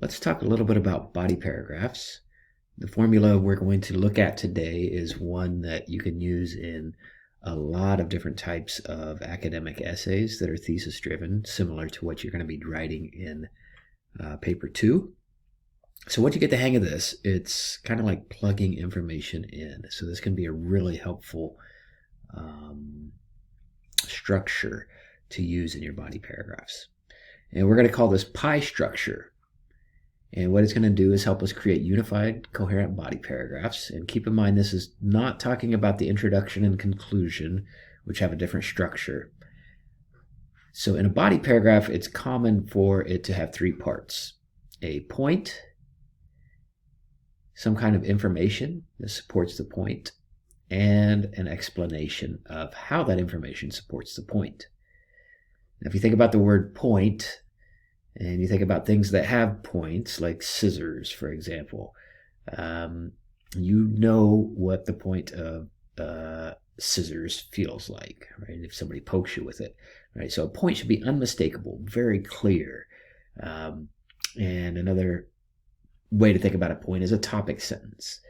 Let's talk a little bit about body paragraphs. The formula we're going to look at today is one that you can use in a lot of different types of academic essays that are thesis driven, similar to what you're going to be writing in paper 2. So once you get the hang of this, it's kind of like plugging information in. So this can be a really helpful structure to use in your body paragraphs. And we're going to call this pie structure. And what it's going to do is help us create unified, coherent body paragraphs. And keep in mind, this is not talking about the introduction and conclusion, which have a different structure. So in a body paragraph, it's common for it to have 3 parts: a point, some kind of information that supports the point, and an explanation of how that information supports the point. Now, if you think about the word point, and you think about things that have points, like scissors, for example, you know what the point of scissors feels like, right? If somebody pokes you with it, right? So a point should be unmistakable, very clear. And another way to think about a point is a topic sentence.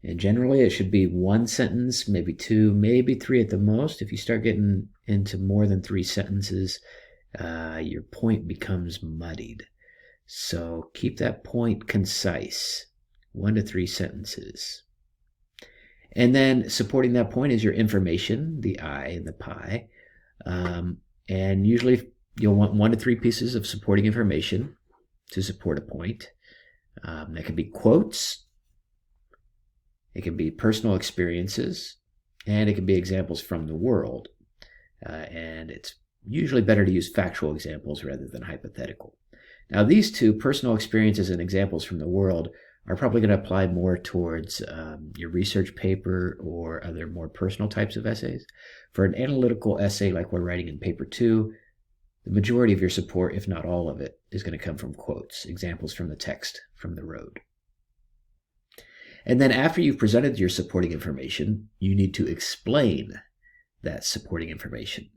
And generally it should be 1 sentence, maybe 2, maybe 3 at the most. If you start getting into more than 3 sentences, your point becomes muddied. So keep that point concise, 1 to 3 sentences. And then supporting that point is your information, the I and the pie. And usually you'll want 1 to 3 pieces of supporting information to support a point. That can be quotes, it can be personal experiences, and it can be examples from the world. And it's usually better to use factual examples rather than hypothetical. Now, these 2, personal experiences and examples from the world, are probably going to apply more towards your research paper or other more personal types of essays. For an analytical essay like we're writing in paper 2, the majority of your support, if not all of it, is going to come from quotes, examples from the text, from the road. And then after you've presented your supporting information, you need to explain that supporting information.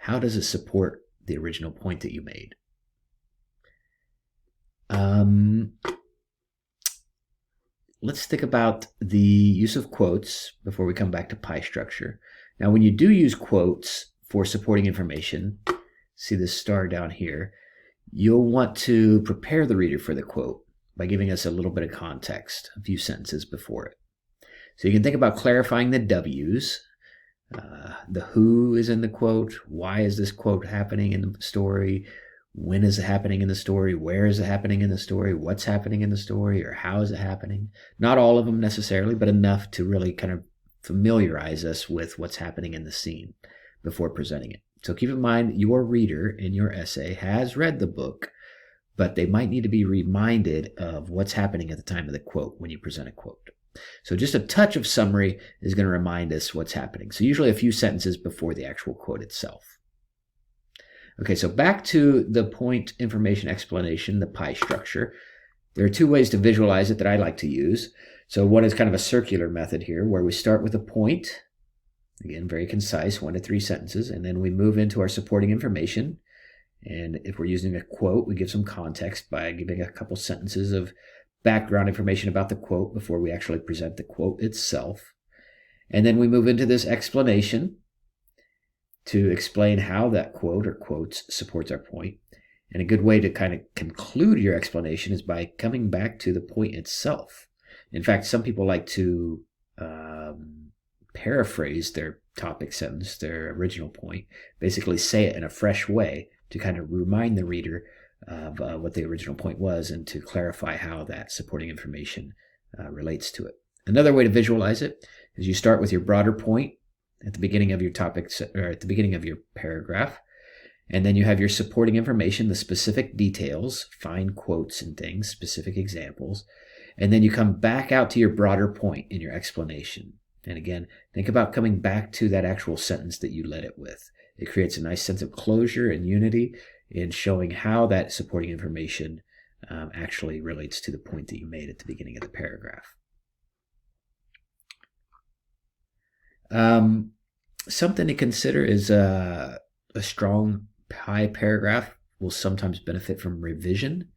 How does it support the original point that you made? Let's think about the use of quotes before we come back to pie structure. Now, when you do use quotes for supporting information, see this star down here, you'll want to prepare the reader for the quote by giving us a little bit of context, a few sentences before it. So you can think about clarifying the W's. The who is in the quote, why is this quote happening in the story, when is it happening in the story, where is it happening in the story, what's happening in the story, or how is it happening. Not all of them necessarily, but enough to really kind of familiarize us with what's happening in the scene before presenting it. So keep in mind, your reader in your essay has read the book, but they might need to be reminded of what's happening at the time of the quote when you present a quote. So just a touch of summary is going to remind us what's happening. So usually a few sentences before the actual quote itself. Okay, so back to the point information explanation, the pie structure. There are 2 ways to visualize it that I like to use. So one is kind of a circular method here, where we start with a point, again, very concise, 1 to 3 sentences, and then we move into our supporting information. And if we're using a quote, we give some context by giving a couple sentences of background information about the quote before we actually present the quote itself. And then we move into this explanation to explain how that quote or quotes supports our point. And a good way to kind of conclude your explanation is by coming back to the point itself. In fact, some people like to paraphrase their topic sentence, their original point, basically say it in a fresh way to kind of remind the reader of what the original point was and to clarify how that supporting information relates to it. Another way to visualize it is you start with your broader point at the beginning of your topic, or at the beginning of your paragraph, and then you have your supporting information, the specific details, fine quotes and things, specific examples, and then you come back out to your broader point in your explanation. And again, think about coming back to that actual sentence that you led it with. It creates a nice sense of closure and unity in showing how that supporting information actually relates to the point that you made at the beginning of the paragraph. Something to consider is a strong pie paragraph will sometimes benefit from revision.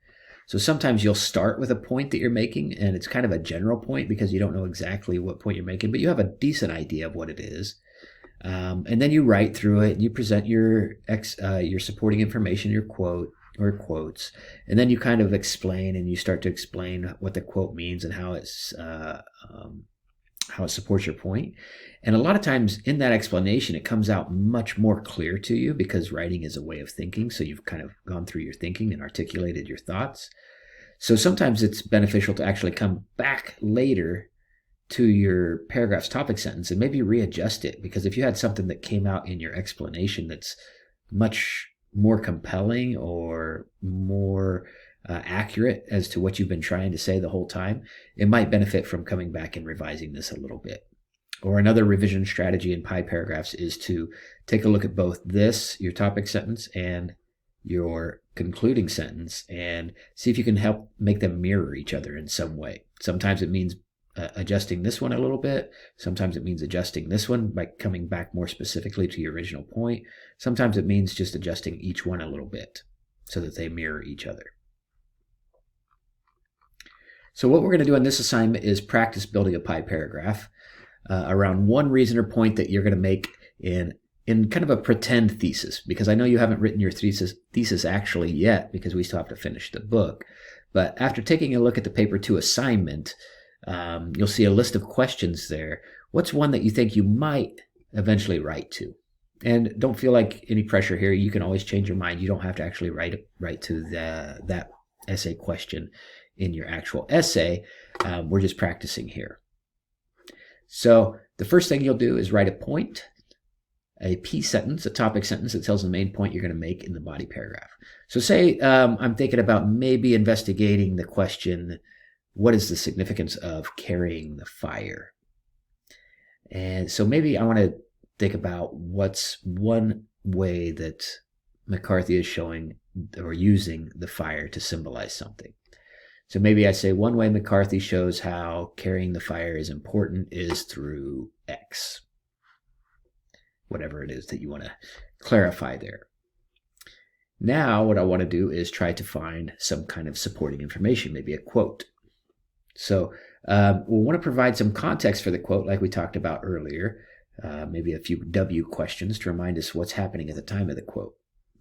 So sometimes you'll start with a point that you're making, and it's kind of a general point because you don't know exactly what point you're making, but you have a decent idea of what it is. And then you write through it, and you present your supporting information, your quote or quotes, and then you kind of explain, and you start to explain what the quote means and how it supports your point. And a lot of times in that explanation, it comes out much more clear to you because writing is a way of thinking. So you've kind of gone through your thinking and articulated your thoughts. So sometimes it's beneficial to actually come back later to your paragraph's topic sentence and maybe readjust it, because if you had something that came out in your explanation that's much more compelling or more accurate as to what you've been trying to say the whole time, it might benefit from coming back and revising this a little bit. Or another revision strategy in PyParagraphs is to take a look at both this, your topic sentence, and your concluding sentence, and see if you can help make them mirror each other in some way. Sometimes it means adjusting this one a little bit. Sometimes it means adjusting this one by coming back more specifically to your original point. Sometimes it means just adjusting each one a little bit so that they mirror each other. So what we're going to do in this assignment is practice building a PyParagraph around one reason or point that you're going to make in kind of a pretend thesis, because I know you haven't written your thesis actually yet because we still have to finish the book. But after taking a look at the paper 2 assignment, you'll see a list of questions there. What's one that you think you might eventually write to? And don't feel like any pressure here. You can always change your mind. You don't have to actually write to that essay question in your actual essay. We're just practicing here. So the first thing you'll do is write a point, a P sentence, a topic sentence that tells the main point you're going to make in the body paragraph. So say I'm thinking about maybe investigating the question, what is the significance of carrying the fire? And so maybe I want to think about what's one way that McCarthy is showing or using the fire to symbolize something. So maybe I say one way McCarthy shows how carrying the fire is important is through X. Whatever it is that you want to clarify there. Now what I want to do is try to find some kind of supporting information, maybe a quote. So we'll want to provide some context for the quote like we talked about earlier, maybe a few W questions to remind us what's happening at the time of the quote.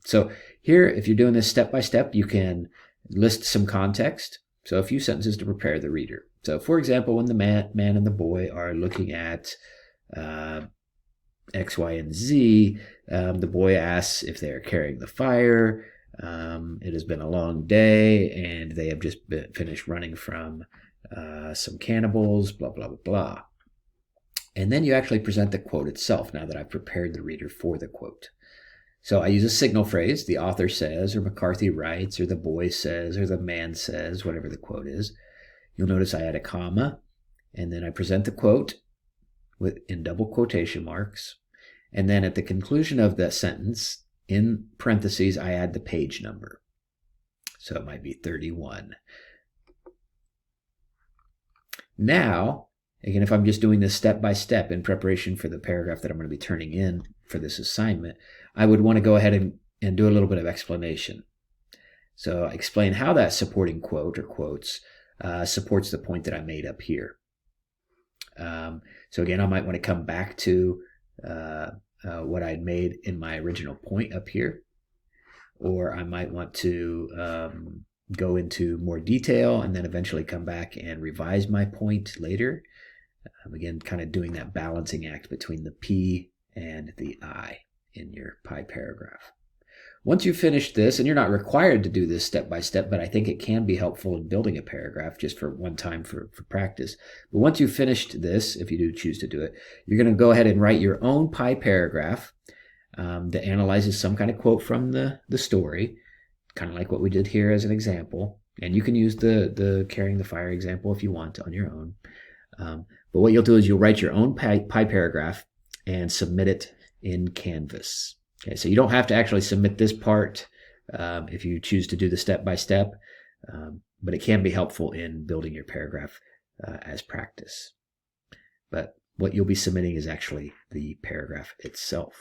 So here, if you're doing this step by step, you can list some context. So a few sentences to prepare the reader. So for example, when the man and the boy are looking at X, Y, and Z, the boy asks if they are carrying the fire. It has been a long day and they have just finished running from some cannibals, blah, blah, blah, blah. And then you actually present the quote itself now that I've prepared the reader for the quote. So I use a signal phrase, the author says, or McCarthy writes, or the boy says, or the man says, whatever the quote is. You'll notice I add a comma, and then I present the quote in double quotation marks. And then at the conclusion of that sentence, in parentheses, I add the page number. So it might be 31. Now, again, if I'm just doing this step by step in preparation for the paragraph that I'm going to be turning in for this assignment, I would want to go ahead and do a little bit of explanation. So explain how that supporting quote or quotes supports the point that I made up here. So again, I might want to come back to what I'd made in my original point up here, or I might want to go into more detail and then eventually come back and revise my point later. Again, kind of doing that balancing act between the P and the I in your PyParagraph. Once you've finished this, and you're not required to do this step by step, but I think it can be helpful in building a paragraph just for one time for practice. But once you've finished this, if you do choose to do it, you're going to go ahead and write your own PyParagraph that analyzes some kind of quote from the story, kind of like what we did here as an example. And you can use the carrying the fire example if you want on your own. But what you'll do is you'll write your own PyParagraph and submit it in Canvas. Okay, so you don't have to actually submit this part if you choose to do the step-by-step, but it can be helpful in building your paragraph as practice. But what you'll be submitting is actually the paragraph itself.